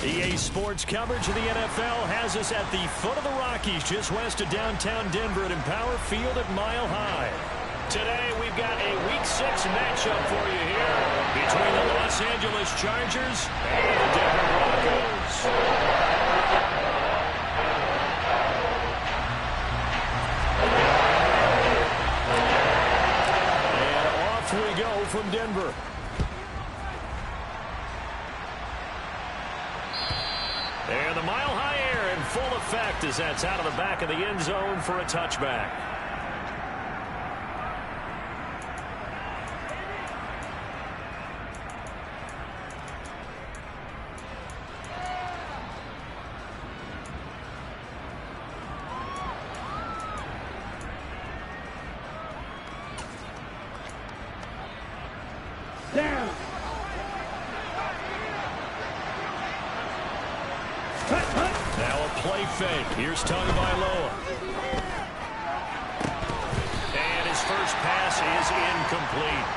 EA Sports coverage of the NFL has us at the foot of the Rockies, just west of downtown Denver at Empower Field at Mile High. Today, we've got a Week 6 matchup for you here between the Los Angeles Chargers and the Denver Broncos. And off we go from Denver. And the mile-high air in full effect as that's out of the back of the end zone for a touchback. Down. Now a play fake. Here's Tagovailoa. And his first pass is incomplete.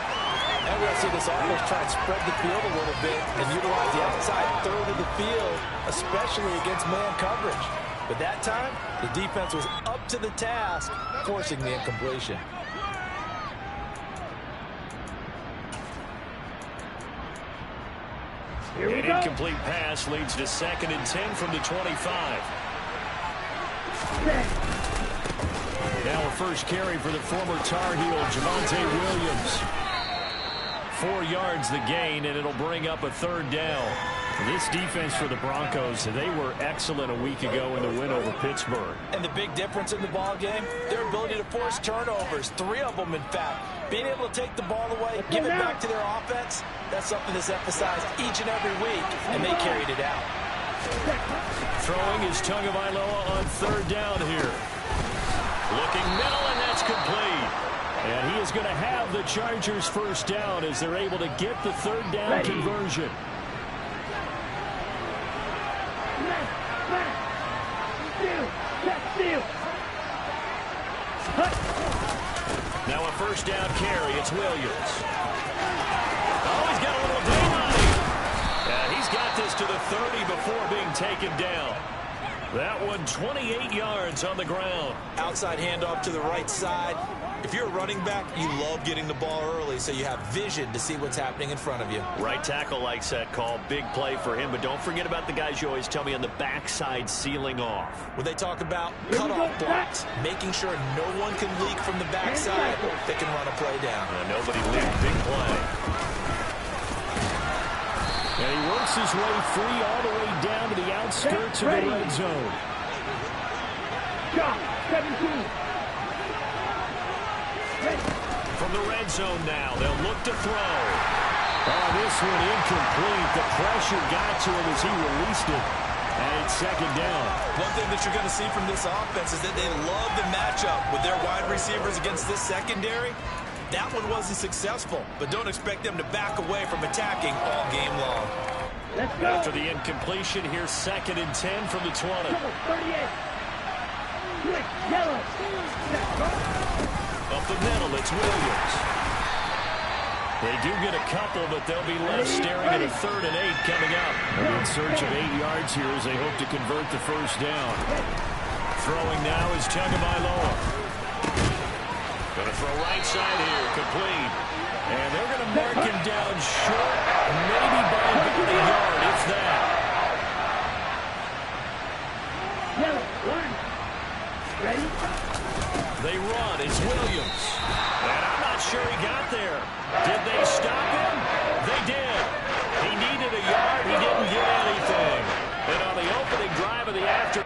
And we'll see this offense try and spread the field a little bit and utilize the outside third of the field, especially against man coverage. But that time, the defense was up to the task, forcing the incompletion. An incomplete pass leads to 2nd and 10 from the 25. Now a first carry for the former Tar Heel, Javonte Williams. 4 yards the gain, and it'll bring up a 3rd down. This defense for the Broncos, they were excellent a week ago in the win over Pittsburgh. And the big difference in the ball game, their ability to force turnovers, 3 of them in fact. Being able to take the ball away, give it back to their offense, that's something that's emphasized each and every week, and they carried it out. Throwing is Tagovailoa on 3rd down here. Looking middle, and that's complete. And he is going to have the Chargers' first down as they're able to get the 3rd down conversion. Now a first down carry. It's Williams. Oh, he's got a little daylight. Yeah, he's got this to the 30 before being taken down. That one 28 yards on the ground. Outside handoff to the right side. If you're a running back, you love getting the ball early so you have vision to see what's happening in front of you. Right tackle likes that call. Big play for him, but don't forget about the guys you always tell me on the backside sealing off. When they talk about cutoff blocks, making sure no one can leak from the backside, they can run a play down. Nobody leaked. Big play. And he works his way free all the way down to the outskirts of the red zone. Shot, 17. From the red zone now, they'll look to throw. Oh, this one incomplete. The pressure got to him as he released it. And it's 2nd down. One thing that you're going to see from this offense is that they love the matchup with their wide receivers against this secondary. That one wasn't successful, but don't expect them to back away from attacking all game long. Let's go. After the incompletion, here's 2nd and 10 from the 20. 38. Quick, yellow. Up the middle, it's Williams. They do get a couple, but they'll be left staring at a 3rd and 8 coming up. They're in search of 8 yards here as they hope to convert the first down. Throwing now is Tagovailoa. Going to throw right side here, complete. And they're going to mark him down short, maybe by about a yard, if that. Ready? They run. It's Williams. And I'm not sure he got there. Did they stop him? They did. He needed a yard. He didn't get anything. And on the opening drive of the afternoon,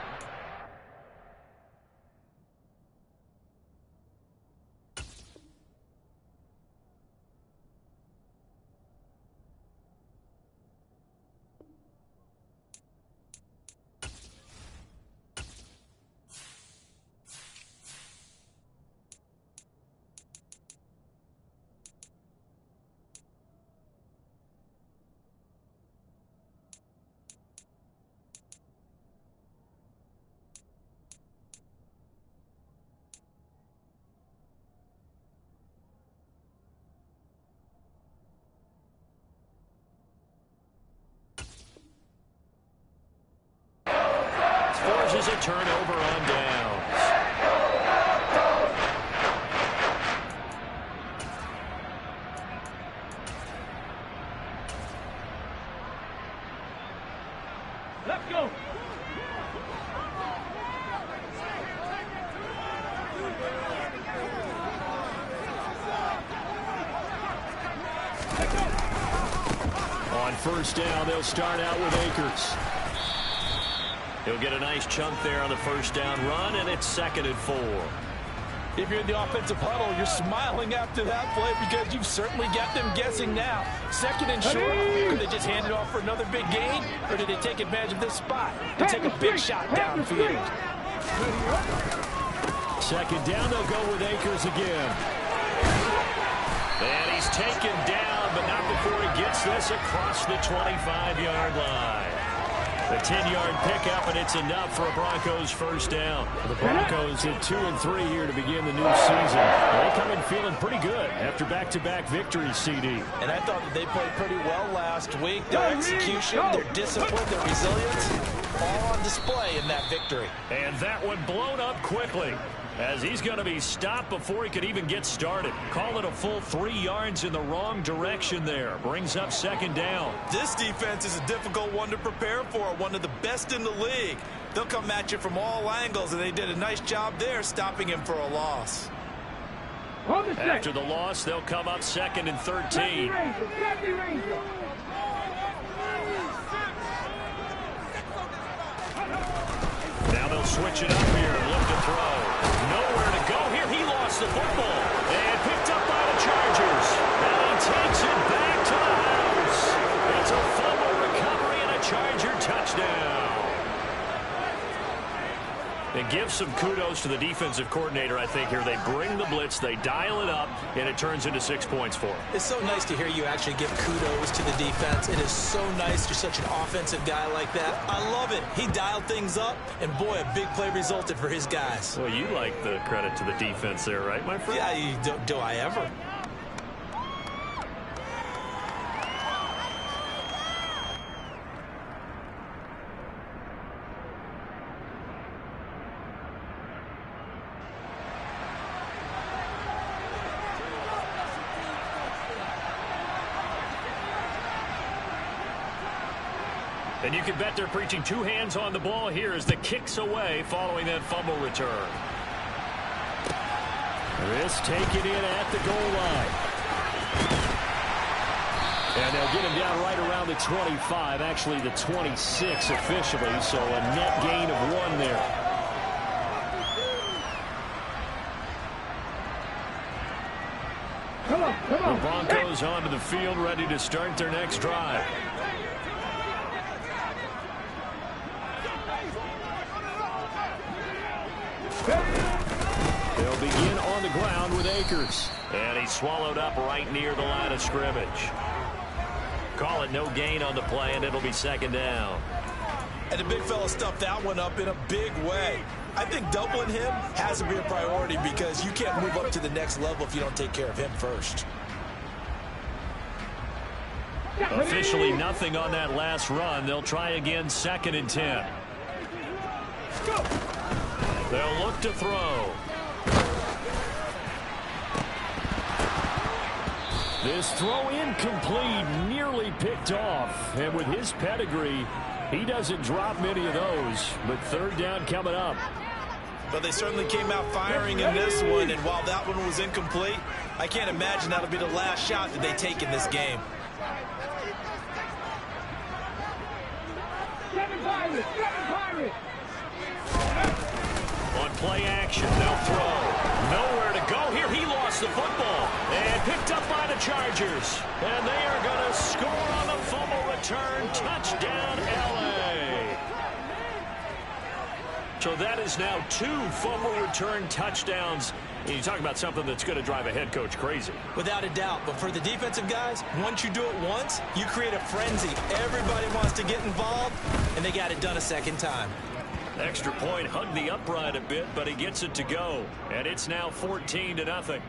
causes a turnover on downs. Let's go. On first down, they'll start out with Akers. He'll get a nice chunk there on the first down run, and it's 2nd and 4. If you're in the offensive huddle, you're smiling after that play because you've certainly got them guessing now. 2nd and short, could they just hand it off for another big gain, or did they take advantage of this spot to take a big shot downfield? 2nd down, they'll go with Akers again. And he's taken down, but not before he gets this across the 25-yard line. A 10-yard pickup, and it's enough for a Broncos first down. The Broncos at 2-3 here to begin the new season. They come in feeling pretty good after back-to-back victories, CD. And I thought that they played pretty well last week. Their execution, their discipline, their resilience, all on display in that victory. And that one blown up quickly, as he's going to be stopped before he could even get started. Call it a full 3 yards in the wrong direction there. Brings up 2nd down. This defense is a difficult one to prepare for, one of the best in the league. They'll come at you from all angles, and they did a nice job there stopping him for a loss. After the loss, they'll come up 2nd and 13. Now they'll switch it up here and look to throw. Nowhere to go here. He lost the football and picked up by the Chargers. And he takes it back to the house. It's a fumble recovery and a Charger touchdown. And give some kudos to the defensive coordinator, I think, here. They bring the blitz, they dial it up, and it turns into 6 points for them. It's so nice to hear you actually give kudos to the defense. It is so nice. You're such an offensive guy like that. I love it. He dialed things up, and boy, a big play resulted for his guys. Well, you like the credit to the defense there, right, my friend? Yeah, do I ever? And you can bet they're preaching 2 hands on the ball here as the kick's away following that fumble return. This taken in at the goal line. And they'll get him down right around the 25, actually the 26 officially, so a net gain of 1 there. The Broncos onto the field, ready to start their next drive. They'll begin on the ground with Akers. And he's swallowed up right near the line of scrimmage. Call it no gain on the play, and it'll be 2nd down. And the big fella stuffed that one up in a big way. I think doubling him has to be a priority because you can't move up to the next level if you don't take care of him first. Officially nothing on that last run. They'll try again 2nd and 10. They'll look to throw. This throw incomplete, nearly picked off. And with his pedigree, he doesn't drop many of those. But 3rd down coming up. But they certainly came out firing in this one. And while that one was incomplete, I can't imagine that'll be the last shot that they take in this game. On play action, they'll throw. Nowhere to go here. He lost the football and picked up by the Chargers. And they are going to score on the fumble return. Touchdown, L.A. So that is now 2 fumble return touchdowns. And you talk about something that's going to drive a head coach crazy. Without a doubt. But for the defensive guys, once you do it once, you create a frenzy. Everybody wants to get involved, and they got it done a 2nd time. Extra point hugged the upright a bit, but he gets it to go. And it's now 14-0.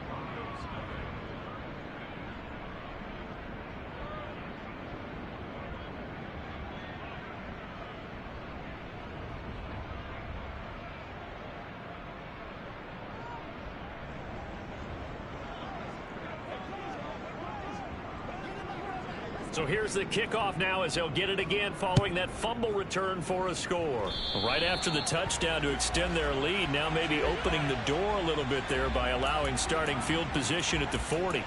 So here's the kickoff now as they'll get it again following that fumble return for a score. Right after the touchdown to extend their lead, now maybe opening the door a little bit there by allowing starting field position at the 40.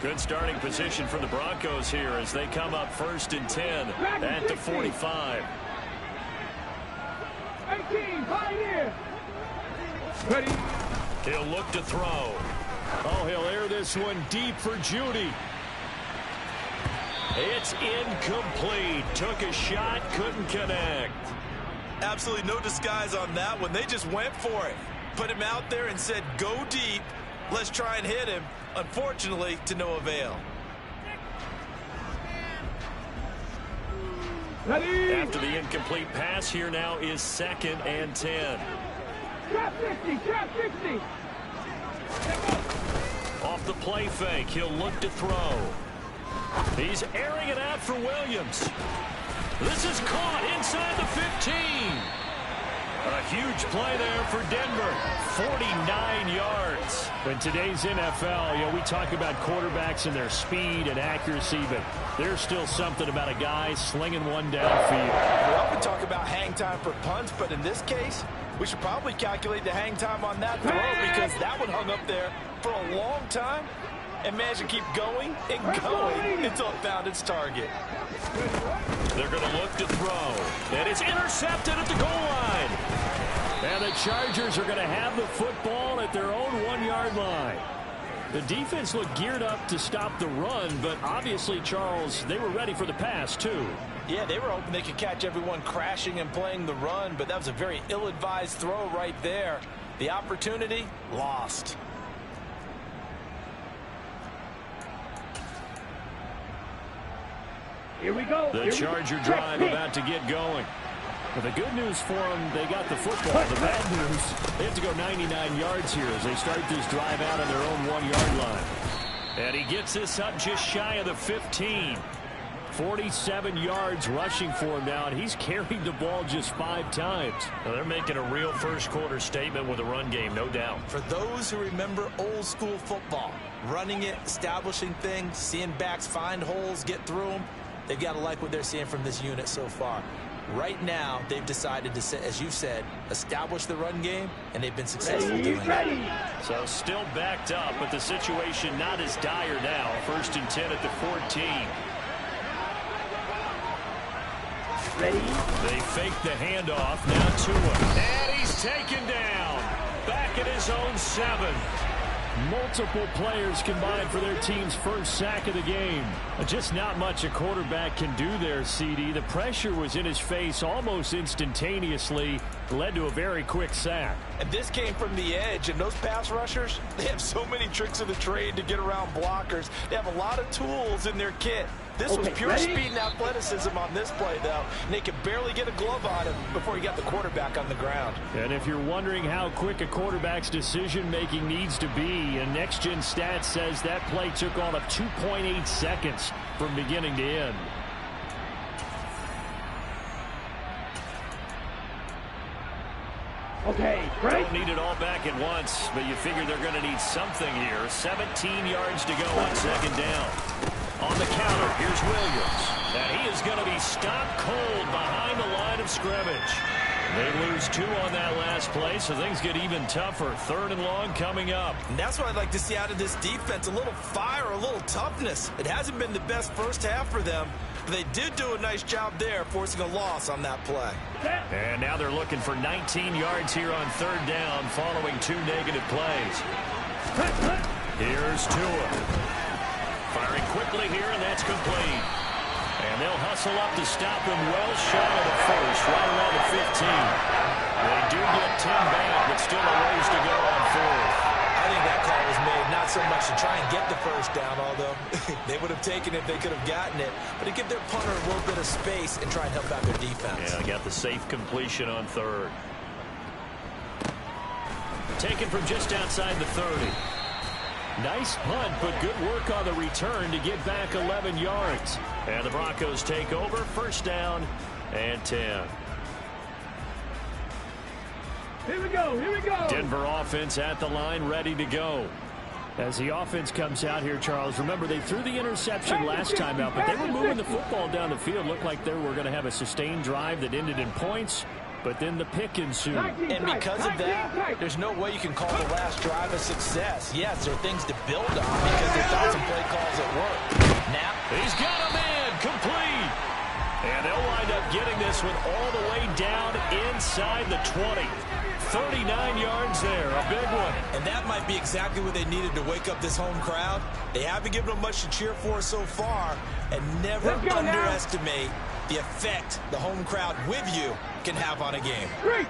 Good starting position for the Broncos here as they come up 1st and 10 at the 45. 18, pioneer. Ready. He'll look to throw. Oh, he'll air this one deep for Judy. It's incomplete. Took a shot, couldn't connect. Absolutely no disguise on that one. They just went for it. Put him out there and said, go deep. Let's try and hit him. Unfortunately, to no avail. Ready. After the incomplete pass, here now is 2nd and 10. Trap 60, trap 60. Off the play fake, he'll look to throw. He's airing it out for Williams. This is caught inside the 15. A huge play there for Denver. 49 yards. In today's NFL, we talk about quarterbacks and their speed and accuracy, but there's still something about a guy slinging one downfield. We often talk about hang time for punts, but in this case, we should probably calculate the hang time on that throw because that one hung up there for a long time and managed to keep going and going until it found its target. They're going to look to throw. And it's intercepted at the goal line. And the Chargers are going to have the football at their own 1-yard line. The defense looked geared up to stop the run, but obviously, Charles, they were ready for the pass, too. Yeah, they were hoping they could catch everyone crashing and playing the run, but that was a very ill-advised throw right there. The opportunity, lost. Here we go. The Charger drive about to get going. But the good news for them, they got the football. The bad news, they have to go 99 yards here as they start this drive out on their own 1-yard line. And he gets this up just shy of the 15. 47 yards rushing for him now, and he's carried the ball just 5 times. Now they're making a real first-quarter statement with a run game, no doubt. For those who remember old-school football, running it, establishing things, seeing backs find holes, get through them, they've got to like what they're seeing from this unit so far. Right now, they've decided to, as you said, establish the run game, and they've been successful doing that. So still backed up, but the situation not as dire now. 1st and 10 at the 14. Ready. They fake the handoff, now to him. And he's taken down. Back at his own 7. Multiple players combined for their team's first sack of the game. Just not much a quarterback can do there, CD. The pressure was in his face almost instantaneously. Led to a very quick sack. And this came from the edge, and those pass rushers, they have so many tricks of the trade to get around blockers. They have a lot of tools in their kit. This was pure speed and athleticism on this play, though, and they could barely get a glove on him before he got the quarterback on the ground. And if you're wondering how quick a quarterback's decision-making needs to be, a next-gen stat says that play took all of 2.8 seconds from beginning to end. Okay, ready. Don't need it all back at once, but you figure they're going to need something here. 17 yards to go on 2nd down. On the counter, here's Williams. And he is going to be stopped cold behind the line of scrimmage. They lose 2 on that last play, so things get even tougher. 3rd and long coming up. And that's what I'd like to see out of this defense, a little fire, a little toughness. It hasn't been the best first half for them, but they did do a nice job there, forcing a loss on that play. And now they're looking for 19 yards here on 3rd down following 2 negative plays. Here's Tua. Firing quickly here, and that's complete. And they'll hustle up to stop him well shy of the first, right around the 15. They do get 10 back, but still a ways to go on 4th. I think that call was made not so much to try and get the first down, although they would have taken it if they could have gotten it, but to give their punter a little bit of space and try and help out their defense. Yeah, got the safe completion on 3rd. Taken from just outside the 30. Nice punt, but good work on the return to get back 11 yards. And the Broncos take over, first down and 10. Here we go, here we go. Denver offense at the line, ready to go. As the offense comes out here, Charles, remember they threw the interception last time out, but they were moving the football down the field. Looked like they were going to have a sustained drive that ended in points, but then the pick ensued. And because of that, there's no way you can call the last drive a success. Yes, there are things to build on because they thought some play calls at work. Now, he's got a man, complete. And they'll wind up getting this one all the way down inside the 20. 39 yards there, a big one. And that might be exactly what they needed to wake up this home crowd. They haven't given them much to cheer for so far, and never underestimate the effect the home crowd with you can have on a game. Three.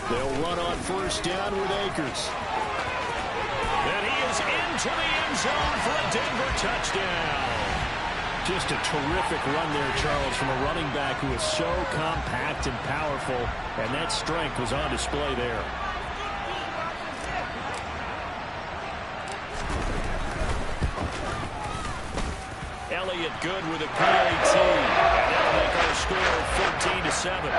They'll run on first down with Akers. And he is into the end zone for a Denver touchdown. Just a terrific run there, Charles, from a running back who is so compact and powerful, and that strength was on display there. Elliott good with a PAT, and that'll make our score 14-7.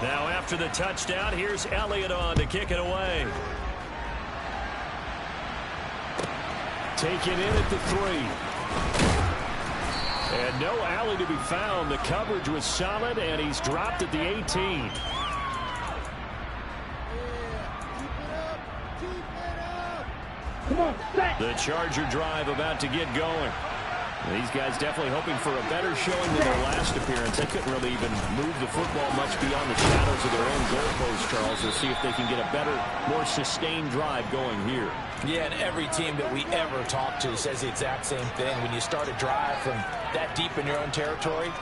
Now after the touchdown, here's Elliott on to kick it away. Taken in at the 3. And no alley to be found. The coverage was solid, and he's dropped at the 18. Come on, set. The Charger drive about to get going. These guys definitely hoping for a better showing than their last appearance. They couldn't really even move the football much beyond the shadows of their own goalpost, Charles. We'll see if they can get a better, more sustained drive going here. Yeah, and every team that we ever talk to says the exact same thing. When you start a drive from that deep in your own territory,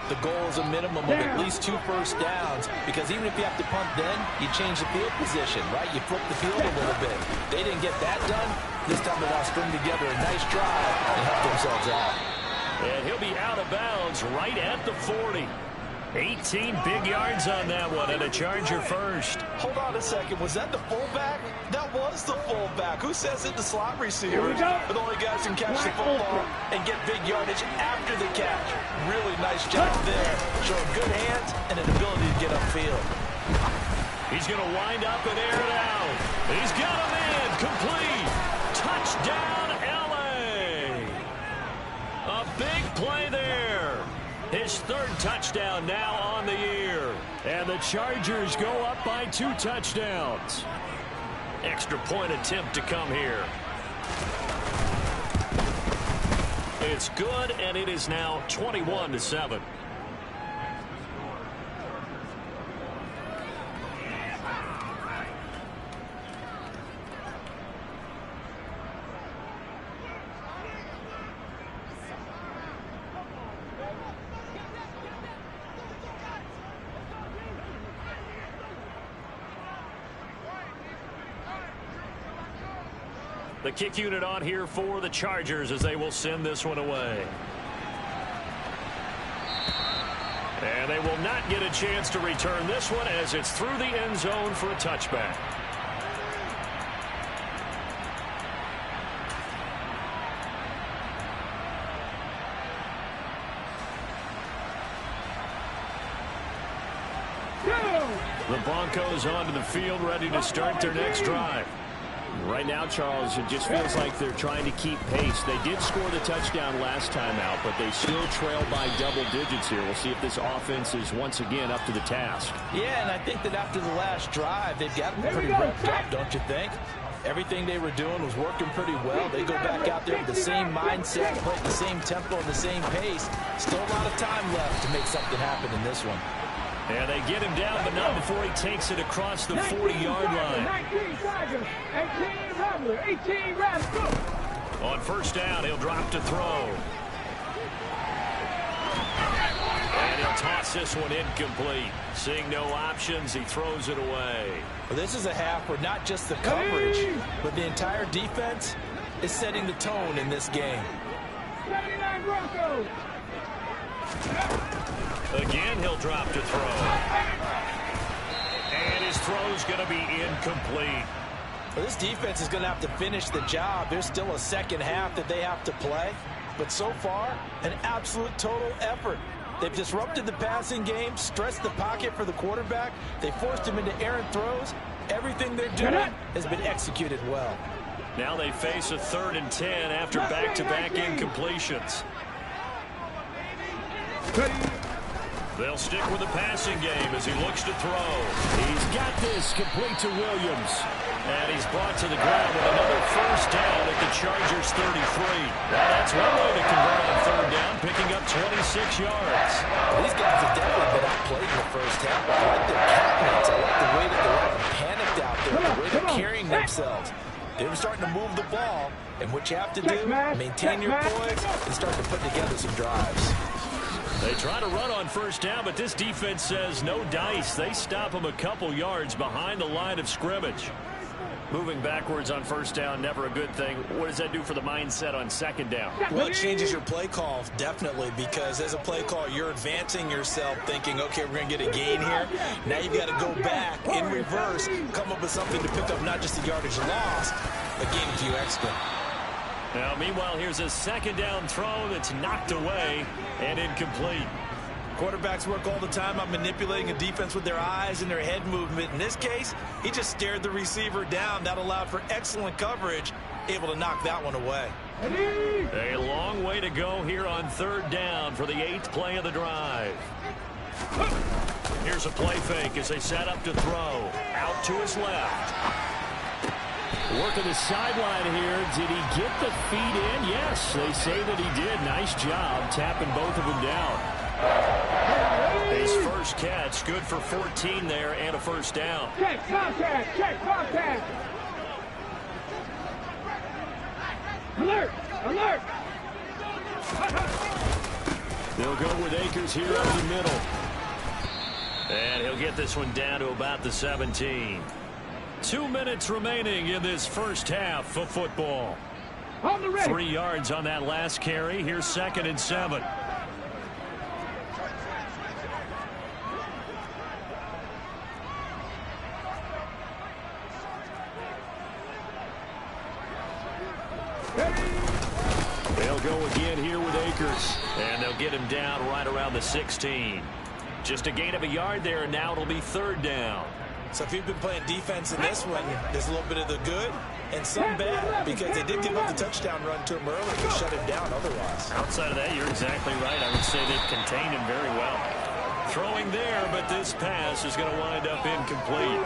the goal is a minimum of at least 2 first downs, because even if you have to punt then, you change the field position, right? You flip the field a little bit. They didn't get that done. This time they want to string together a nice drive and help themselves out. And he'll be out of bounds right at the 40. 18 big yards on that one, and a Charger first. Hold on a second. Was that the fullback? That was the fullback. Who says it? The slot receivers. But the only guys who can catch the football and get big yardage after the catch. Really nice job there. Showing good hands and an ability to get upfield. He's going to wind up and air it out. He's got a man. Complete. Touchdown, L.A. A big play there. His 3rd touchdown now on the year. And the Chargers go up by 2 touchdowns. Extra point attempt to come here. It's good, and it is now 21-7. The kick unit on here for the Chargers as they will send this one away. And they will not get a chance to return this one as it's through the end zone for a touchback. The Broncos onto the field, ready to start their next drive. Right now, Charles, it just feels like they're trying to keep pace. They did score the touchdown last time out, but they still trail by double digits here. We'll see if this offense is once again up to the task. Yeah, and I think that after the last drive, they've got them pretty revved up, don't you think? Everything they were doing was working pretty well. They go back out there with the same mindset, play the same tempo and the same pace. Still a lot of time left to make something happen in this one. And they get him down, but not before he takes it across the 40-yard line. 19 Tigers, 18 Rattler, 18 Rattler. On first down, he'll drop to throw. And he'll He'll toss this one incomplete. Seeing no options, he throws it away. Well, this is a half where not just the coverage, but the entire defense is setting the tone in this game. 79 Broncos. Again, he'll drop to throw. And his throw's going to be incomplete. Well, this defense is going to have to finish the job. There's still a second half that they have to play. But so far, an absolute total effort. They've disrupted the passing game, stressed the pocket for the quarterback. They forced him into errant throws. Everything they're doing has been executed well. Now they face a 3rd and 10 after back-to-back incompletions. They'll stick with the passing game as he looks to throw. He's got this complete to Williams. And he's brought to the ground with another first down at the Chargers' 33. Well, that's one way to convert on 3rd down, picking up 26 yards. These guys have definitely been outplayed in the first half. I like their countenance. I like the way that they're not panicked out there, the way they're carrying themselves. They're starting to move the ball. And what you have to do, maintain your poise and start to put together some drives. They try to run on first down, but this defense says no dice. They stop them a couple yards behind the line of scrimmage. Moving backwards on first down, never a good thing. What does that do for the mindset on 2nd down? Well, it changes your play call, definitely, because as a play call, you're advancing yourself thinking, okay, we're going to get a gain here. Now you've got to go back in reverse, come up with something to pick up not just the yardage lost, but gain a few extra. Now, meanwhile, here's a 2nd down throw that's knocked away and incomplete. Quarterbacks work all the time on manipulating a defense with their eyes and their head movement. In this case, he just stared the receiver down. That allowed for excellent coverage, able to knock that one away. A long way to go here on 3rd down for the 8th play of the drive. Here's a play fake as they set up to throw. Out to his left. Working the sideline here. Did he get the feet in? Yes, they say that he did. Nice job tapping both of them down. His first catch, good for 14 there and a first down. Check contact. Check contact. Alert. Alert. They'll go with Akers here up the middle. And he'll get this one down to about the 17. 2 minutes remaining in this first half of football. 3 yards on that last carry. Here's 2nd and 7. They'll go again here with Akers. And they'll get him down right around the 16. Just a gain of a yard there, and now it'll be 3rd down. So if you've been playing defense in this one, there's a little bit of the good and some bad, because they did give up the touchdown run to him early to shut him down otherwise. Outside of that, you're exactly right. I would say they've contained him very well. Throwing there, but this pass is going to wind up incomplete.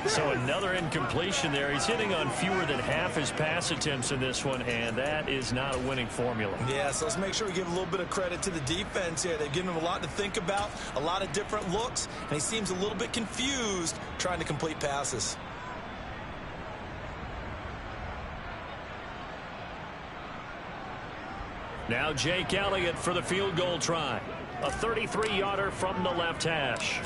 So another incompletion there. He's hitting on fewer than half his pass attempts in this one, and that is not a winning formula. Yeah, so let's make sure we give a little bit of credit to the defense here. They've given him a lot to think about, a lot of different looks, and he seems a little bit confused trying to complete passes. Now Jake Elliott for the field goal try. A 33-yarder from the left hash.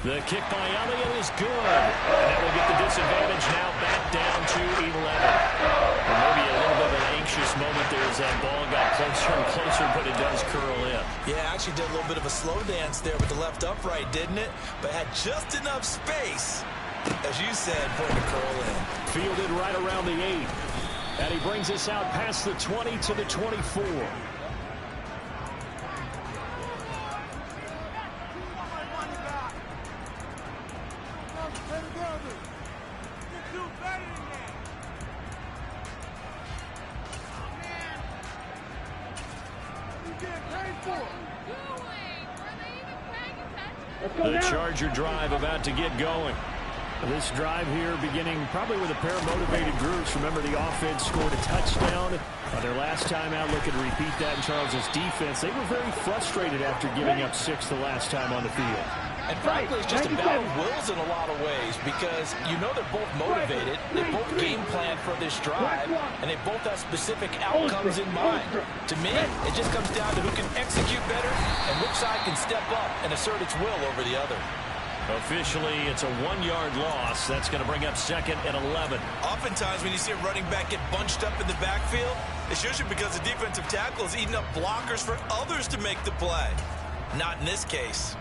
The kick by Elliott is good. And that will get the disadvantage now back down to 11. And maybe a little bit of an anxious moment there as that ball got closer and closer, but it does curl in. Yeah, actually did a little bit of a slow dance there with the left upright, didn't it? But had just enough space, as you said, for it to curl in. Fielded right around the 8. And he brings us out past the 20 to the 24. The Charger drive about to get going. This drive here beginning probably with a pair of motivated groups. Remember, the offense scored a touchdown on their last time out. Looking to repeat that in Charles's defense. They were very frustrated after giving up 6 the last time on the field. And frankly, it's just a battle of wills in a lot of ways because you know they're both motivated, they both game plan for this drive, and they both have specific outcomes in mind. To me, it just comes down to who can execute better and which side can step up and assert its will over the other. Officially, it's a 1-yard loss. That's going to bring up 2nd and 11. Oftentimes, when you see a running back get bunched up in the backfield, it's usually because the defensive tackle is eating up blockers for others to make the play. Not in this case.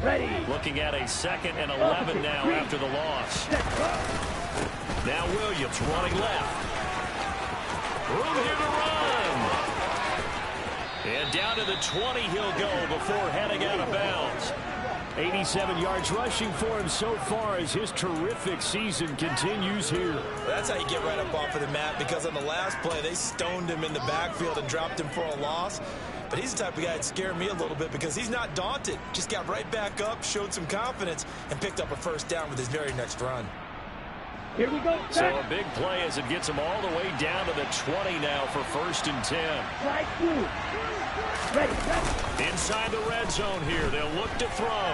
Ready. Looking at a 2nd and 11 now after the loss. Now Williams running left. Room here to run. And down to the 20 he'll go before heading out of bounds. 87 yards rushing for him so far as his terrific season continues here. That's how you get right up off of the mat, because on the last play, they stoned him in the backfield and dropped him for a loss. But he's the type of guy that scared me a little bit because he's not daunted. Just got right back up, showed some confidence, and picked up a first down with his very next run. Here we go. So a big play as it gets him all the way down to the 20 now for 1st and 10. Right through. Ready. Inside the red zone here. They'll look to throw.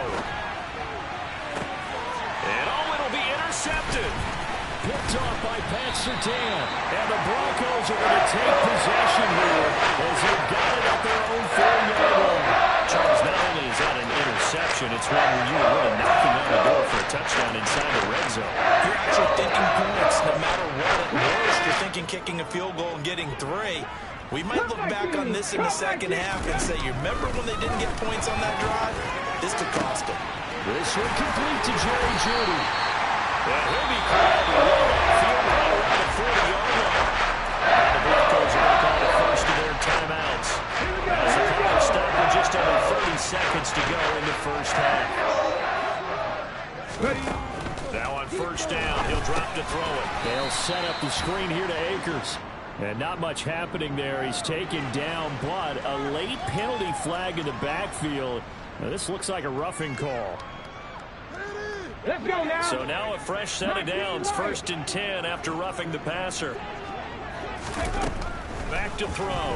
And it'll be intercepted. Picked off by Pat Surtain. And the Broncos are going to take possession here as they've got it at their own 4-yard line. Charles, not only is that an interception, it's one where you are really knocking on the door for a touchdown inside the red zone. You're actually thinking points no matter what. At worst, you're thinking kicking a field goal and getting 3. We might look back on this in the second half and say, you remember when they didn't get points on that drive? This could cost them. This one complete to Jerry Jeudy. And he'll be called field right around the 40-yard line. And the Broncos are going to call the first of their timeouts. As the clock stopped with just under 30 seconds to go in the first half. Now on first down, he'll drop to throw it. They'll set up the screen here to Akers. And not much happening there. He's taken down, but a late penalty flag in the backfield. Now, this looks like a roughing call. Let's go now. So now a fresh set of downs, 1st and 10 after roughing the passer. Back to throw.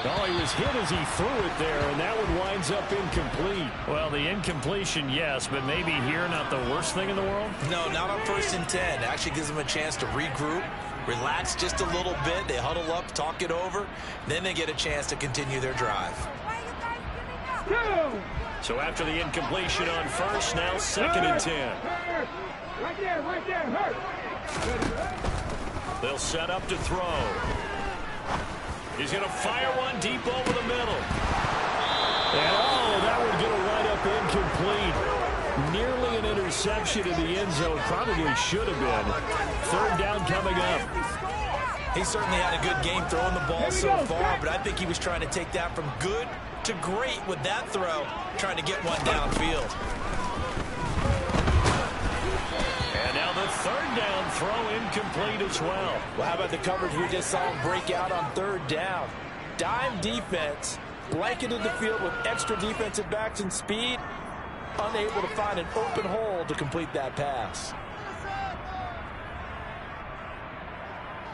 Oh, he was hit as he threw it there, and that one winds up incomplete. Well, the incompletion, yes, but maybe here not the worst thing in the world? No, not on 1st and 10. Actually gives them a chance to regroup, relax just a little bit. They huddle up, talk it over. Then they get a chance to continue their drive. So after the incompletion on first, now 2nd and 10. Right there, hurt. They'll set up to throw. He's going to fire one deep over the middle. And that would get a right up incomplete. Nearly an interception in the end zone. Probably should have been. 3rd down coming up. He certainly had a good game throwing the ball so far, but I think he was trying to take that from good to great with that throw, trying to get one downfield. And now the 3rd down throw incomplete as well. Well, how about the coverage we just saw him break out on 3rd down? Dime defense, blanketed the field with extra defensive backs and speed, unable to find an open hole to complete that pass.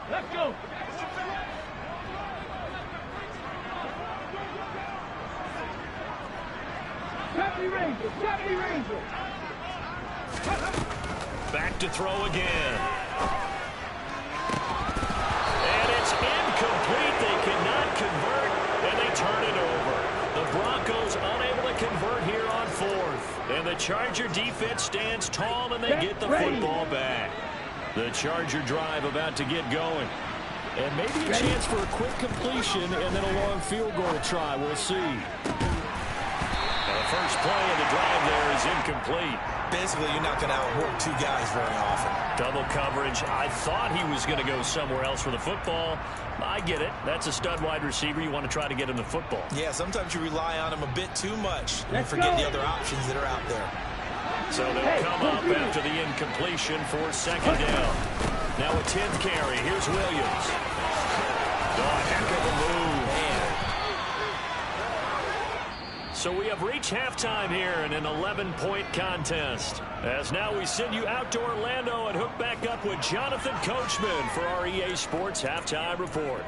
Let's go. Deputy Ranger. Back to throw again. And it's incomplete. They cannot convert, and they turn it over. The Broncos unable to convert here on 4th. And the Charger defense stands tall, and they get the football back. The Charger drive about to get going. And maybe a chance for a quick completion and then a long field goal try. We'll see. The first play of the drive there is incomplete. Basically, you're not going to outwork 2 guys very often. Double coverage. I thought he was going to go somewhere else for the football. I get it. That's a stud wide receiver. You want to try to get him the football. Yeah, sometimes you rely on him a bit too much and you forget the other options that are out there. So they'll come up after the incompletion for 2nd down. Now a 10th carry. Here's Williams. Oh, heck of a move. So we have reached halftime here in an 11-point contest. As now we send you out to Orlando and hook back up with Jonathan Coachman for our EA Sports Halftime Report.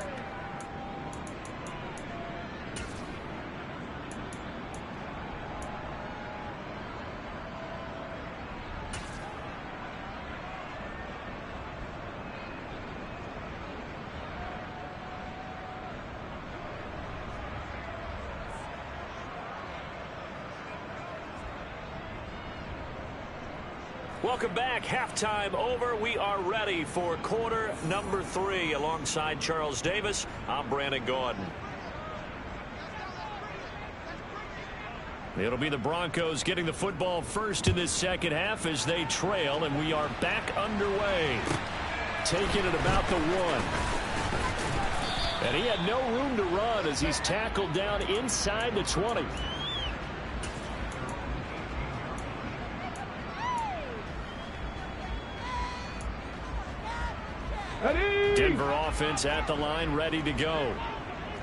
Welcome back. Halftime over. We are ready for quarter number 3. Alongside Charles Davis, I'm Brandon Gaudin. It'll be the Broncos getting the football first in this second half as they trail, and we are back underway. Taking it about the 1. And he had no room to run as he's tackled down inside the 20. Denver offense at the line, ready to go.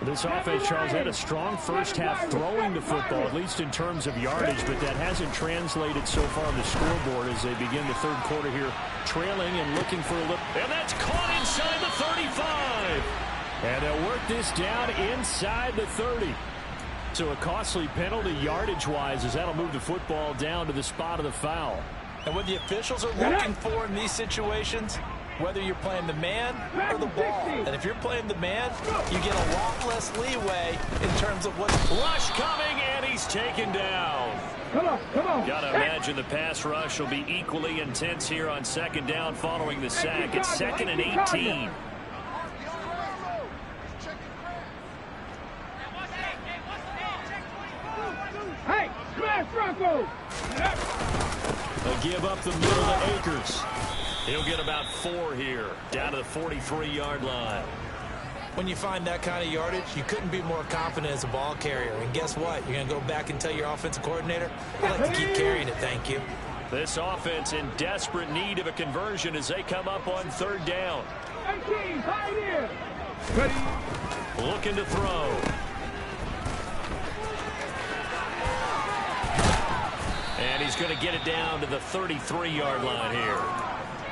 This offense, Charles, had a strong first half throwing the football, at least in terms of yardage, but that hasn't translated so far on the scoreboard as they begin the third quarter here, trailing and looking for a look. And that's caught inside the 35. And they'll work this down inside the 30. So a costly penalty yardage-wise as that'll move the football down to the spot of the foul. And what the officials are looking for in these situations, whether you're playing the man or the ball. And if you're playing the man, you get a lot less leeway in terms of what... Rush coming, and he's taken down. Come on, come on. Got to imagine the pass rush will be equally intense here on second down following the sack. It's 2nd and 18. Hey, smash Broncos. They'll give up the middle to Akers. He'll get about 4 here, down to the 43-yard line. When you find that kind of yardage, you couldn't be more confident as a ball carrier. And guess what? You're going to go back and tell your offensive coordinator, I'd like to keep carrying it, thank you. This offense in desperate need of a conversion as they come up on 3rd down. 18, pioneer. Ready. Looking to throw. And he's going to get it down to the 33-yard line here.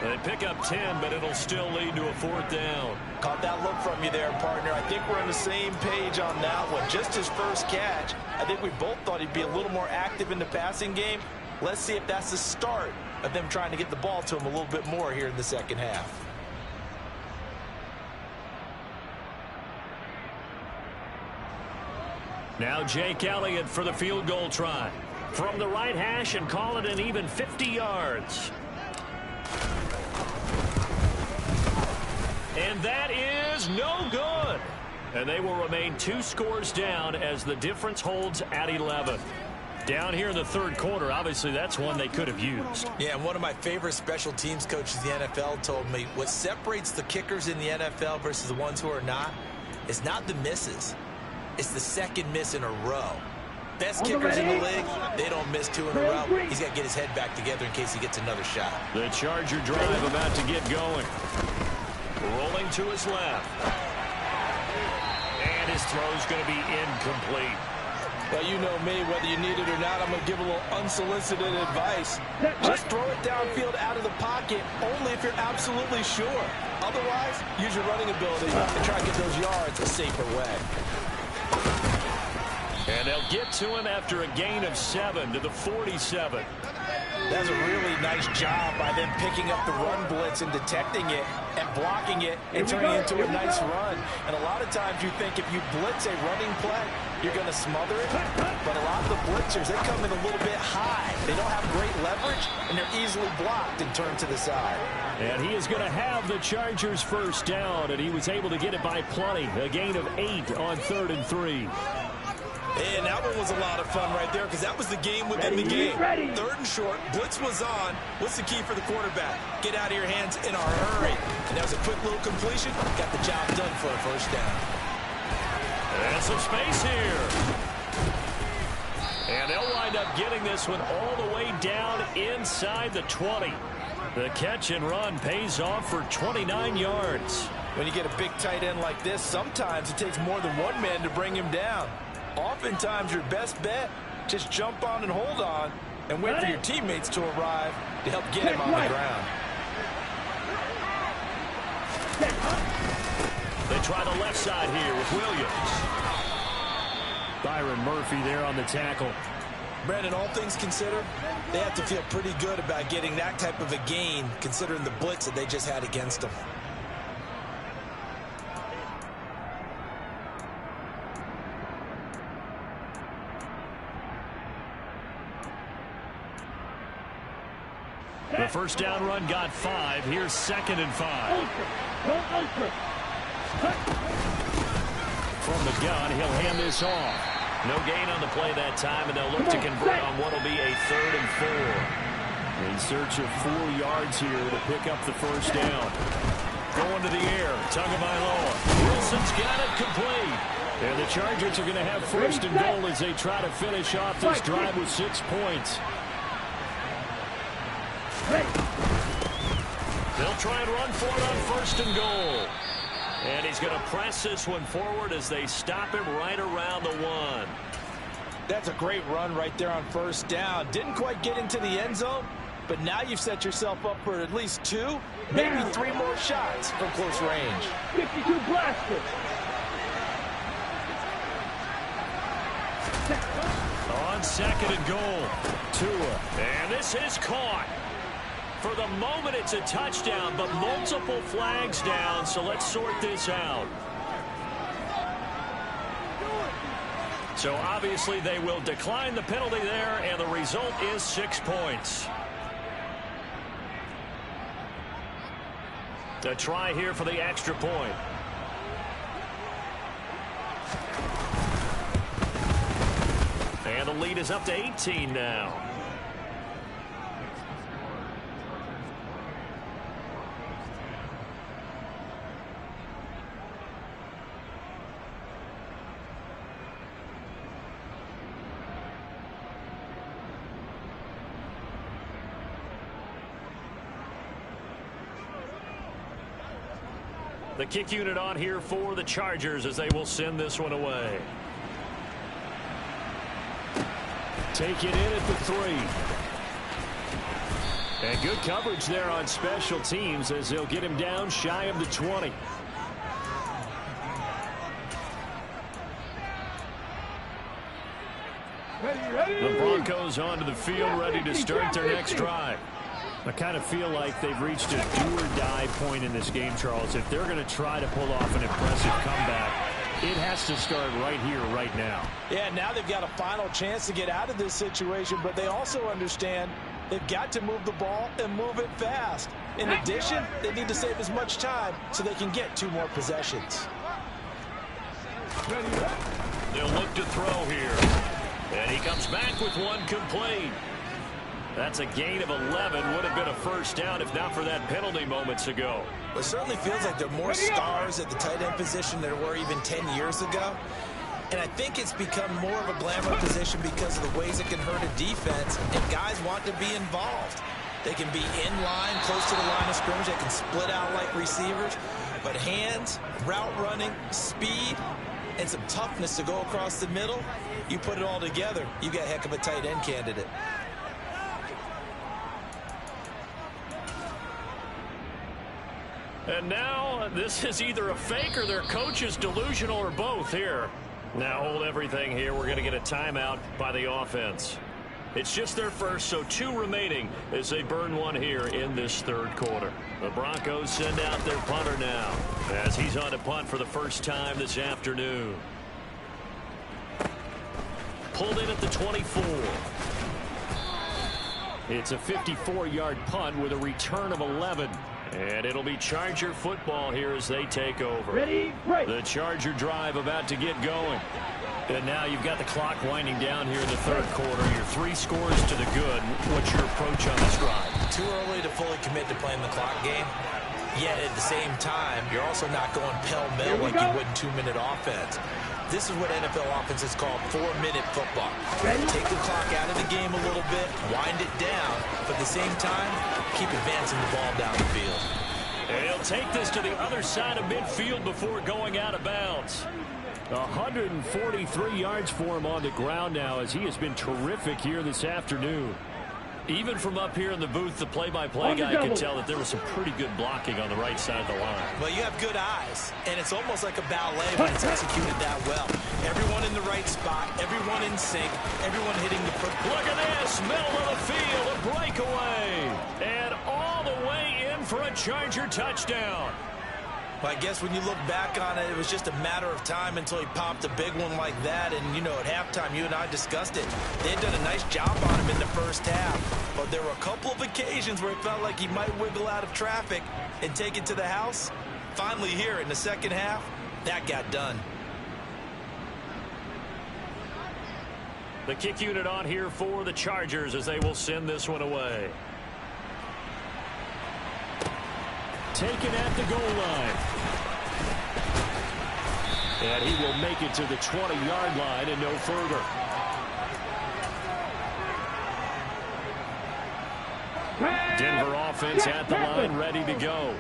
They pick up 10, but it'll still lead to a 4th down. Caught that look from you there, partner. I think we're on the same page on that one. Just his first catch, I think we both thought he'd be a little more active in the passing game. Let's see if that's the start of them trying to get the ball to him a little bit more here in the second half. Now Jake Elliott for the field goal try. From the right hash and call it an even 50 yards. And that is no good. And they will remain 2 scores down as the difference holds at 11. Down here in the 3rd quarter, obviously that's one they could have used. Yeah, and one of my favorite special teams coaches in the NFL told me what separates the kickers in the NFL versus the ones who are not is not the misses. It's the second miss in a row. Best kickers in the league, they don't miss 2 in a row. He's got to get his head back together in case he gets another shot. The Charger drive about to get going. Rolling to his left. And his throw's going to be incomplete. Well, you know me, whether you need it or not, I'm going to give a little unsolicited advice. Just throw it downfield out of the pocket, only if you're absolutely sure. Otherwise, use your running ability and try to get those yards a safer way. And they'll get to him after a gain of 7 to the 47. That's a really nice job by them picking up the run blitz and detecting it and blocking it and turning it into a nice run. And a lot of times you think if you blitz a running play, you're going to smother it. But a lot of the blitzers, they come in a little bit high. They don't have great leverage, and they're easily blocked and turned to the side. And he is going to have the Chargers first down, and he was able to get it by plenty. A gain of 8 on 3rd and 3. And that one was a lot of fun right there because that was the game within the game. 3rd and short, blitz was on. What's the key for the quarterback? Get out of your hands in a hurry. And that was a quick little completion. Got the job done for a first down. And some space here. And they'll wind up getting this one all the way down inside the 20. The catch and run pays off for 29 yards. When you get a big tight end like this, sometimes it takes more than one man to bring him down. Oftentimes, your best bet, just jump on and hold on and wait for your teammates to arrive to help get him on the ground. They try the left side here with Williams. Byron Murphy there on the tackle. Brandon, all things considered, they have to feel pretty good about getting that type of a gain considering the blitz that they just had against them. The first down run got 5. Here's 2nd and 5. From the gun, he'll hand this off. No gain on the play that time, and they'll look to convert on what will be a 3rd and 4. In search of 4 yards here to pick up the first down. Going to the air. Tagovailoa. Wilson's got it complete. And the Chargers are going to have 1st and goal as they try to finish off this drive with 6 points. They'll try and run for it on 1st and goal. And he's going to press this one forward as they stop him right around the 1. That's a great run right there on 1st down. Didn't quite get into the end zone, but now you've set yourself up for at least 2, maybe 3 more shots from close range. 52 blasters. On 2nd and goal, Tua. And this is caught. For the moment, it's a touchdown, but multiple flags down, so let's sort this out. So obviously they will decline the penalty there, and the result is 6 points. A try here for the extra point. And the lead is up to 18 now. The kick unit on here for the Chargers as they will send this one away. Take it in at the 3. And good coverage there on special teams as they'll get him down shy of the 20. The Broncos onto the field ready to start their next drive. I kind of feel like they've reached a do-or-die point in this game, Charles. If they're going to try to pull off an impressive comeback, it has to start right here, right now. Yeah, now they've got a final chance to get out of this situation, but they also understand they've got to move the ball and move it fast. In addition, they need to save as much time so they can get 2 more possessions. They'll look to throw here. And he comes back with 1 complete. That's a gain of 11. Would have been a first down if not for that penalty moments ago. Well, it certainly feels like there are more stars at the tight end position than there were even 10 years ago. And I think it's become more of a glamour position because of the ways it can hurt a defense, and guys want to be involved. They can be in line, close to the line of scrimmage. They can split out like receivers. But hands, route running, speed, and some toughness to go across the middle, you put it all together, you got a heck of a tight end candidate. And now this is either a fake or their coach is delusional or both here. Now hold everything here. We're going to get a timeout by the offense. It's just their first, so 2 remaining as they burn 1 here in this 3rd quarter. The Broncos send out their punter now as he's on to punt for the first time this afternoon. Pulled in at the 24. It's a 54-yard punt with a return of 11. And it'll be Charger football here as they take over. Ready, break. The Charger drive about to get going. And now you've got the clock winding down here in the 3rd quarter. Your 3 scores to the good. What's your approach on this drive? Too early to fully commit to playing the clock game. Yet at the same time, you're also not going pell-mell like you would in 2-minute offense. This is what NFL offenses call 4-minute football. Take the clock out of the game a little bit, wind it down, but at the same time, keep advancing the ball down the field. And he'll take this to the other side of midfield before going out of bounds. 143 yards for him on the ground now as he has been terrific here this afternoon. Even from up here in the booth, the play-by-play guy could tell that there was some pretty good blocking on the right side of the line. Well, you have good eyes, and it's almost like a ballet when it's executed that well. Everyone in the right spot, everyone in sync, everyone hitting the... Look at this, middle of the field, a breakaway. And all the way in for a Charger touchdown. Well, I guess when you look back on it, it was just a matter of time until he popped a big one like that. And, you know, at halftime, you and I discussed it. They had done a nice job on him in the first half. But there were a couple of occasions where it felt like he might wiggle out of traffic and take it to the house. Finally here in the second half, that got done. The kick unit on here for the Chargers as they will send this one away. Taken at the goal line. And he will make it to the 20-yard line and no further. Denver offense at the line, ready to go.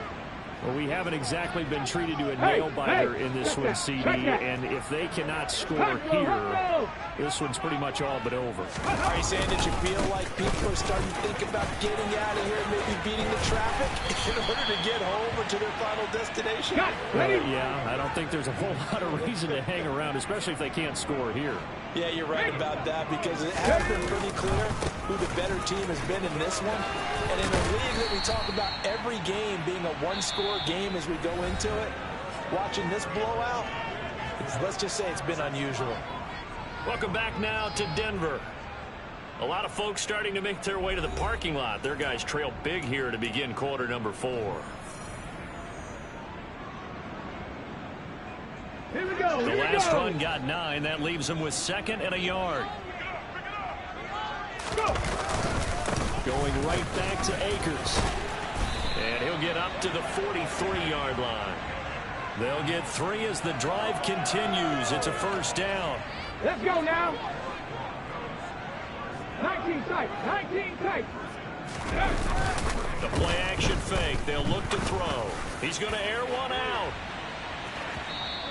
Well, we haven't exactly been treated to a nail-biter in this one, CD, and if they cannot score here, this one's pretty much all but over. Are you saying that you feel like people are starting to think about getting out of here, maybe beating the traffic in order to get home or to their final destination? Yeah, I don't think there's a whole lot of reason to hang around, especially if they can't score here. Yeah, you're right about that because it has been pretty clear who the better team has been in this one. And in a league that we talk about every game being a one-score game as we go into it, watching this blowout, let's just say it's been unusual. Welcome back now to Denver. A lot of folks starting to make their way to the parking lot. Their guys trail big here to begin quarter number 4. Here we go. The last run got 9. That leaves them with 2nd and a yard. Going right back to Akers. And he'll get up to the 43-yard line. They'll get 3 as the drive continues. It's a first down. Let's go now. 19 tight. 19 tight. The play action fake. They'll look to throw. He's going to air one out.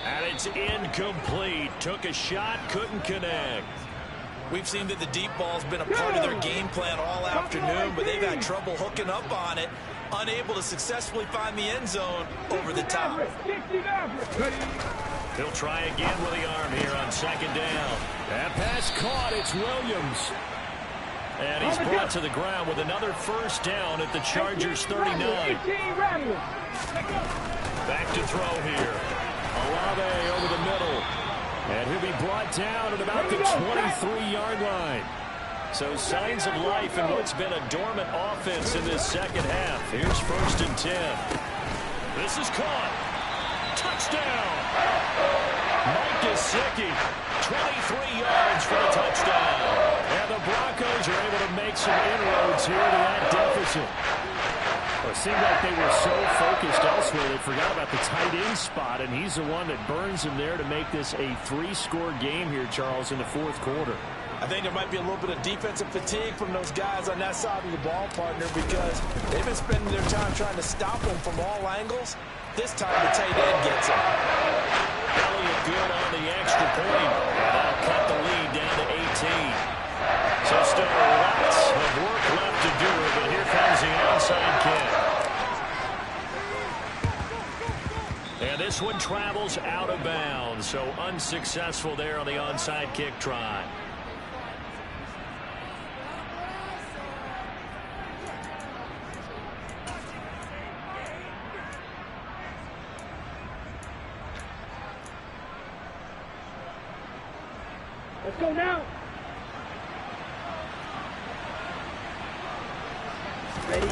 And it's incomplete. Took a shot, couldn't connect. We've seen that the deep ball's been a part of their game plan all afternoon, but they've had trouble hooking up on it, unable to successfully find the end zone over the top. He'll try again with the arm here on 2nd down. That pass caught. It's Williams. And he's brought to the ground with another first down at the Chargers 39. Back to throw here. Olave over the middle. And he'll be brought down at about the 23-yard line. So signs of life in what's been a dormant offense in this second half. Here's 1st and 10. This is caught. Touchdown. Mike Gesicki, 23 yards for the touchdown. And the Broncos are able to make some inroads here to that deficit. Well, it seemed like they were so focused elsewhere they forgot about the tight end spot, and he's the one that burns him there to make this a 3-score game here, Charles, in the 4th quarter. I think there might be a little bit of defensive fatigue from those guys on that side of the ball, partner, because they've been spending their time trying to stop them from all angles. This time the tight end gets him. Elliott good on the extra point. And that'll cut the lead down to 18. So still lots of work left to do, but here comes the onside kick. And this one travels out of bounds, so unsuccessful there on the onside kick try. Let's go now. Ready?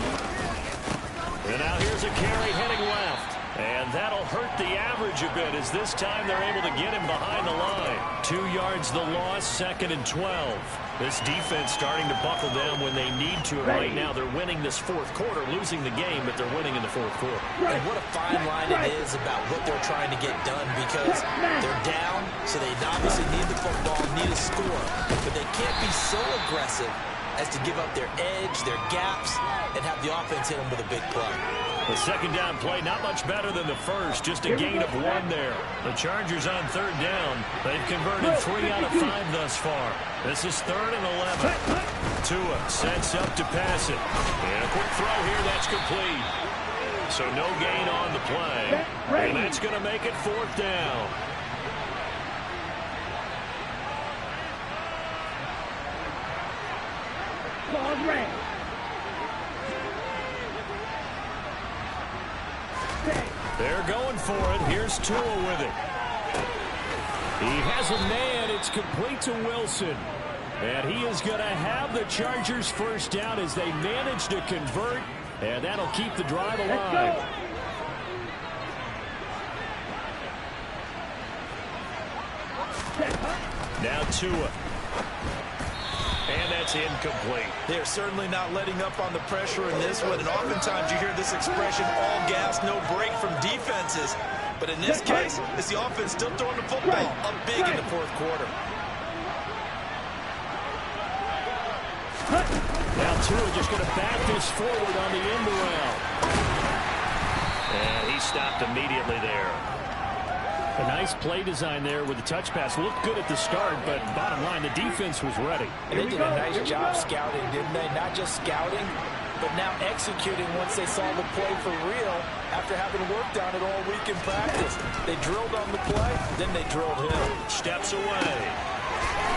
And now here's a carry heading left. And that'll hurt the average a bit as this time they're able to get him behind the line. 2 yards the loss, 2nd and 12. This defense starting to buckle down when they need to. And right now they're winning this 4th quarter, losing the game, but they're winning in the 4th quarter. And what a fine line it is about what they're trying to get done because they're down, so they obviously need the football, need a score. But they can't be so aggressive as to give up their edge, their gaps, and have the offense hit them with a big play. The 2nd down play, not much better than the first, just a gain of 1 there. The Chargers on 3rd down. They've converted 3 out of 5 thus far. This is 3rd and 11. Tua sets up to pass it. And a quick throw here, that's complete. So no gain on the play. And that's going to make it 4th down. Ball's red. They're going for it. Here's Tua with it. He has a man. It's complete to Wilson. And he is going to have the Chargers first down as they manage to convert. And that'll keep the drive alive. Now Tua. And that's incomplete. They're certainly not letting up on the pressure in this one. And oftentimes you hear this expression, all gas, no break from defenses. But in this case, it's the offense still throwing the football up big in the fourth quarter. Now Tua just going to back this forward on the end around. And he stopped immediately there. A nice play design there with the touch pass. Looked good at the start, but bottom line, the defense was ready. And they did a nice job scouting, didn't they? Not just scouting, but now executing once they saw the play for real after having worked on it all week in practice. They drilled on the play, then they drilled him. Steps away.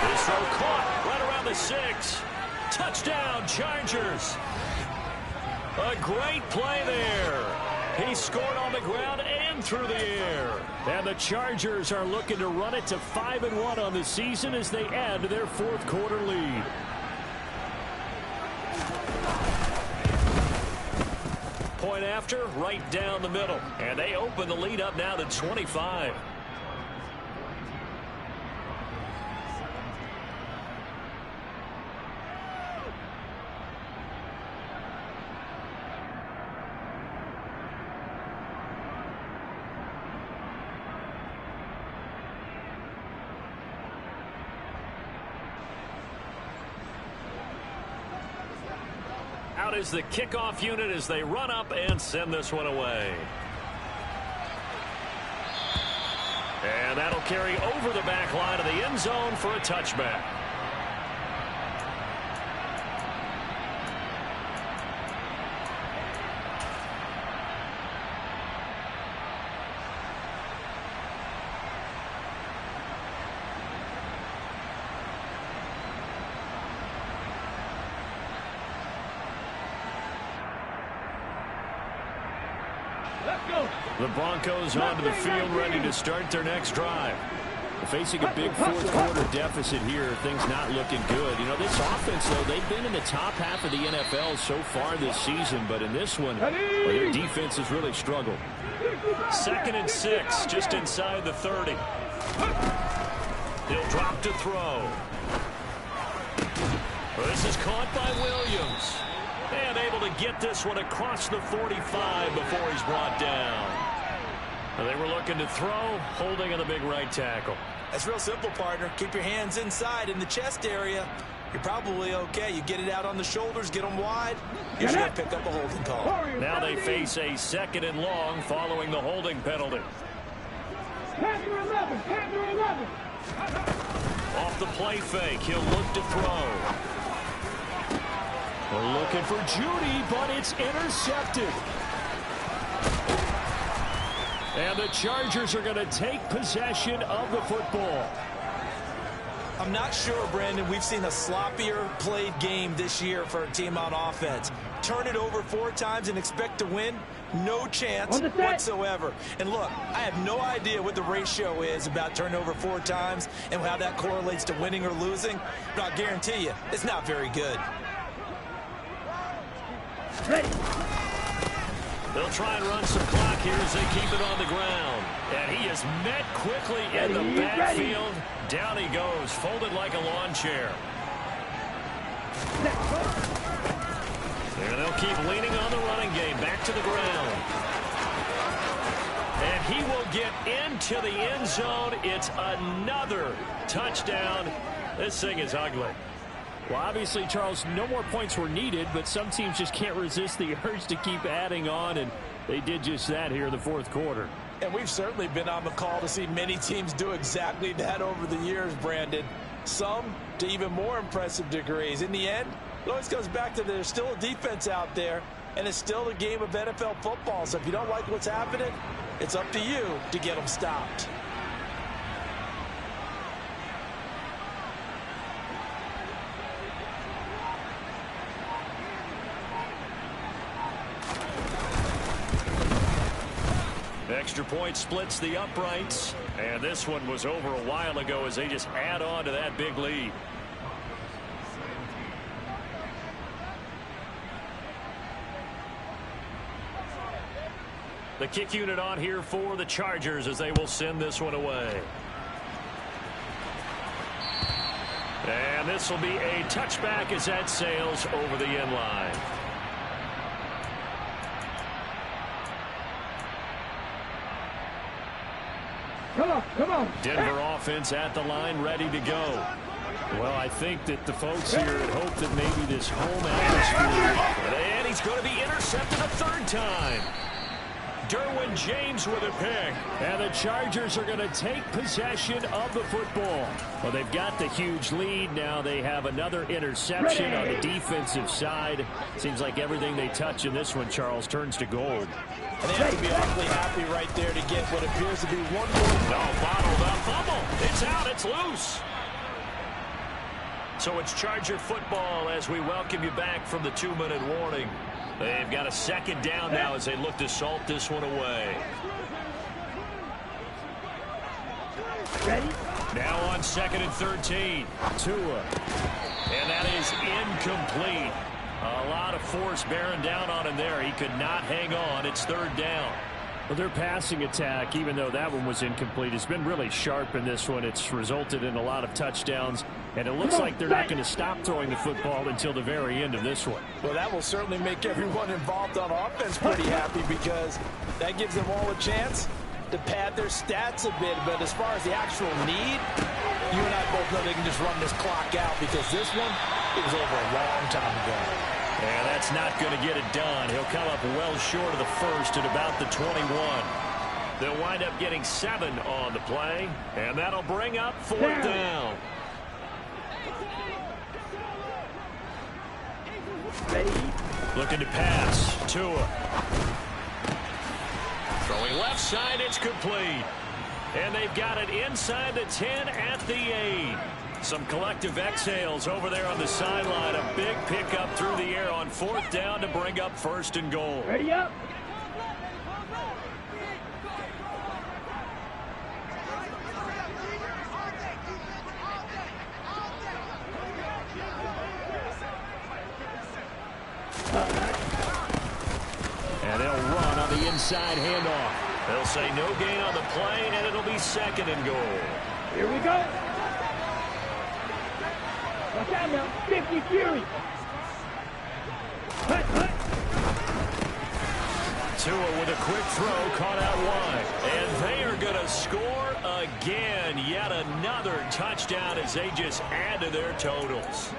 This throw caught right around the 6. Touchdown, Chargers. A great play there. He scored on the ground and through the air. And the Chargers are looking to run it to 5-1 on the season as they add to their fourth quarter lead. Point after, right down the middle. And they open the lead up now to 25. Out is the kickoff unit as they run up and send this one away. And that'll carry over the back line of the end zone for a touchback. The Broncos onto the field ready to start their next drive. Facing a big fourth quarter deficit here, things not looking good. You know, this offense, though, they've been in the top half of the NFL so far this season, but in this one, well, their defense has really struggled. 2nd and 6, just inside the 30. He'll drop to throw. This is caught by Williams. And able to get this one across the 45 before he's brought down. They were looking to throw, holding on the big right tackle. That's real simple, partner. Keep your hands inside in the chest area. You're probably okay. You get it out on the shoulders, get them wide. You're going to pick up a holding call. Now they face a 2nd and long following the holding penalty. Panther 11, Panther 11. Off the play fake, he'll look to throw. We're looking for Judy, but it's intercepted. And the Chargers are going to take possession of the football. I'm not sure, Brandon, we've seen a sloppier played game this year for a team on offense. Turn it over 4 times and expect to win? No chance whatsoever. And look, I have no idea what the ratio is about turnover 4 times and how that correlates to winning or losing, but I'll guarantee you, it's not very good. Ready. They'll try and run some clock here as they keep it on the ground. And he is met quickly in the backfield. Down he goes, folded like a lawn chair. And they'll keep leaning on the running game. Back to the ground. And he will get into the end zone. It's another touchdown. This thing is ugly. Well, obviously, Charles, no more points were needed, but some teams just can't resist the urge to keep adding on, and they did just that here in the fourth quarter. And we've certainly been on the call to see many teams do exactly that over the years, Brandon. Some to even more impressive degrees. In the end, it always comes back to there's still a defense out there, and it's still a game of NFL football. So if you don't like what's happening, it's up to you to get them stopped. Extra point splits the uprights. And this one was over a while ago as they just add on to that big lead. The kick unit on here for the Chargers as they will send this one away. And this will be a touchback as that sails over the end line. Come on. Denver offense at the line, ready to go. Well, I think that the folks here had hoped that maybe this home atmosphere. And he's going to be intercepted a third time. Derwin James with a pick. And the Chargers are going to take possession of the football. Well, they've got the huge lead. Now they have another interception on the defensive side. Seems like everything they touch in this one, Charles, turns to gold. And they have to be awfully happy right there to get what appears to be one more. No, bottled up fumble. It's out. It's loose. So it's Charger football as we welcome you back from the 2-minute warning. They've got a second down now as they look to salt this one away. Ready? Now on 2nd and 13. Tua. And that is incomplete. A lot of force bearing down on him there. He could not hang on. It's 3rd down. Well, their passing attack, even though that one was incomplete, has been really sharp in this one. It's resulted in a lot of touchdowns, and it looks like they're not going to stop throwing the football until the very end of this one. Well, that will certainly make everyone involved on offense pretty happy because that gives them all a chance to pad their stats a bit. But as far as the actual need, you and I both know they can just run this clock out because this one, it was over a long time ago. And that's not going to get it done. He'll come up well short of the first at about the 21. They'll wind up getting 7 on the play, and that'll bring up 4th down. Ready? Looking to pass. Tua. Throwing left side, it's complete. And they've got it inside the 10 at the 8. Some collective exhales over there on the sideline. A big pickup through the air on 4th down to bring up 1st and goal. Ready up. And they'll run on the inside handoff. They'll say no gain on the play, and it'll be 2nd and goal. Here we go. Watch out now. 50 Fury. Hut. Tua with a quick throw, caught out wide. And they are going to score again. Yet another touchdown as they just add to their totals.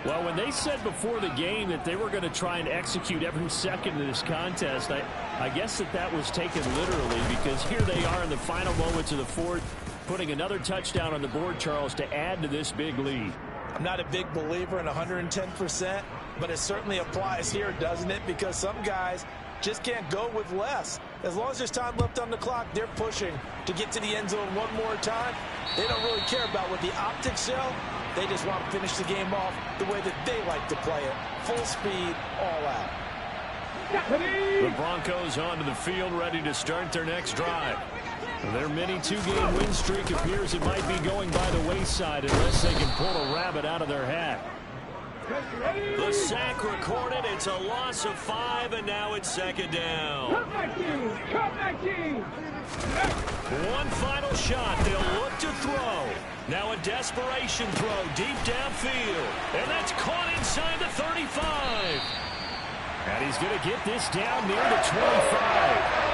Well, when they said before the game that they were going to try and execute every second of this contest, I guess that was taken literally because here they are in the final moments of the 4th, putting another touchdown on the board, Charles, to add to this big lead. I'm not a big believer in 110%, but it certainly applies here, doesn't it? Because some guys just can't go with less. As long as there's time left on the clock, they're pushing to get to the end zone one more time. They don't really care about what the optics show. They just want to finish the game off the way that they like to play it. Full speed, all out. The Broncos onto the field, ready to start their next drive. Their mini 2-game win streak appears it might be going by the wayside unless they can pull a rabbit out of their hat. The sack recorded. It's a loss of 5, and now it's 2nd down. Come back, team. One final shot. They'll look to throw. Now a desperation throw deep downfield. And that's caught inside the 35. And he's going to get this down near the 25.